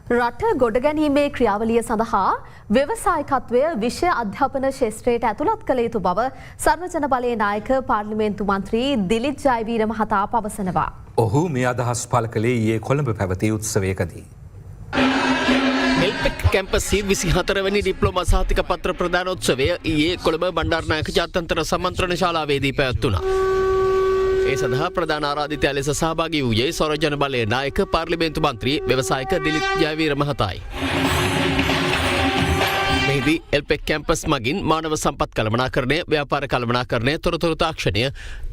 රට ගොඩගැනීමේ ක්‍රියාවලිය සඳහා ව්‍යවසායකත්වය විෂය අධ්‍යාපන ශේෂ්ත්‍රයට ඇතුළත් කළ යුතු බව සර්වජන බලයේ නායක පාර්ලිමේන්තු මන්ත්‍රී දිලිත් ජයවීර මහතා පවසනවා. ඔහු මේ අදහස් පළ කළේ ඊයේ කොළඹ පැවති උත්සවයකදී. එල්පෙක් කැම්පස් 24 වැනි ඩිප්ලෝමා සහතික පත්‍ර ප්‍රදානෝත්සවය ඊයේ කොළඹ බණ්ඩාරනායක ජාත්‍යන්තර සමන්ත්‍රණ ශාලාවේදී පැවැත්වුණා. ඒ සඳහා ප්‍රධාන ආරාධිතයා ලෙස සහභාගී වූයේ සොරජන බලයේ නායක පාර්ලිමේන්තු මන්ත්‍රී ව්‍යවසායක දිලිත් ජයවීර මහතායි. මෙහිදී එල්පෙක් කැම්පස් මගින් මානව සම්පත් කළමනාකරණය, ව්‍යාපාර කළමනාකරණය, තොරතුරු තාක්ෂණය,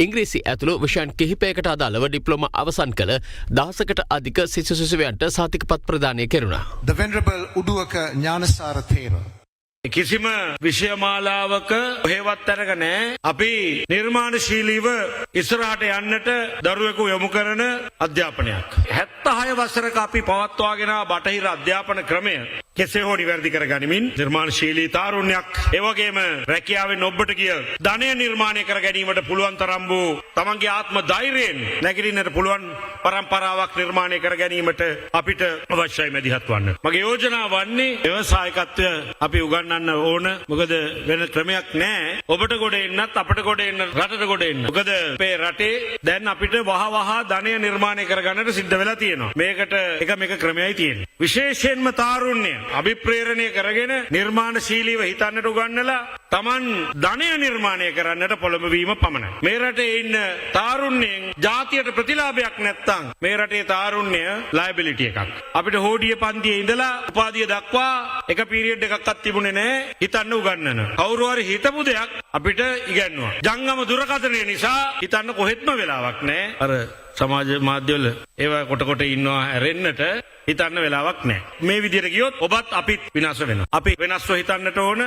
ඉංග්‍රීසි ඇතුළු විෂයන් කිහිපයකට අදාළව ඩිප්ලෝමා අවසන් කළ දහසකට අධික සිසු සිසුවියන්ට සහතිකපත් ප්‍රදානය කෙරුණා. The Venerable Uduwaka Gnanasara Thera. කිසිම විෂයමාලාවක හේවත් අරගෙන අපි නිර්මාණශීලීව ඉස්සරහට යන්නට දරුවෙකු යොමු කරන අධ්‍යාපනයක්. 76 වසරක අපි පවත්වාගෙන බටහිර අධ්‍යාපන ක්‍රමය කෙසේ හෝ නිවැරදි කර ගනිමින් නිර්මාණශීලී තාරුණ්‍යයක් ඒ වගේම රැකියාවෙන් ඔබට ගිය ධනය නිර්මාණය කර ගැනීමට පුළුවන් තරම් වූ තමන්ගේ ආත්ම ධෛර්යයෙන් නැගිටින්නට පුළුවන් පරම්පරාවක් නිර්මාණය කර ගැනීමට අපිට අවශ්‍යයි මැදිහත් වන්න. මගේ යෝජනාව වන්නේ ව්‍යවසායකත්වය අපි උගන්වන්න ඕන. මොකද වෙන ක්‍රමයක් නැහැ. ඔබට ගොඩ එන්නත් අපට ගොඩ එන්න රටට ගොඩ එන්න. මොකද අපේ රටේ දැන් අපිට වහ ධනය නිර්මාණය කරගන්නට සිද්ධ වෙලා තියෙනවා. මේකට එක මේක ක්‍රමයයි තියෙන්නේ. විශේෂයෙන්ම තාරුණ්‍ය අභිප්‍රේරණය කරගෙන නිර්මාණශීලීව හිතන්නට උගන්නලා Taman ධනය නිර්මාණය කරන්නට පොළඹවීම පමණයි. මේ රටේ ඉන්න තාරුණ්‍යයෙන් ජාතියට ප්‍රතිලාභයක් නැත්තම් මේ රටේ තාරුණ්‍ය ලයබිලිටි එකක්. අපිට හෝඩිය පන්තියේ ඉඳලා උපාධිය දක්වා එක පීරියඩ් එකක්වත් තිබුණේ නැහැ හිතන්න උගන්නන. කවුරු හරි හිතපු දෙයක් අපිට ඉගන්නුවා. ජංගම දුරකථනය නිසා හිතන්න කොහෙත්ම වෙලාවක් නැහැ. අර සමාජ මාධ්‍යවල ඒවා කොට ඉන්නවා හැරෙන්නට හිතන්න වෙලාවක් නැහැ. මේ විදිහට ගියොත් ඔබත් අපිත් විනාශ වෙනවා. අපි වෙනස්ව හිතන්නට ඕන.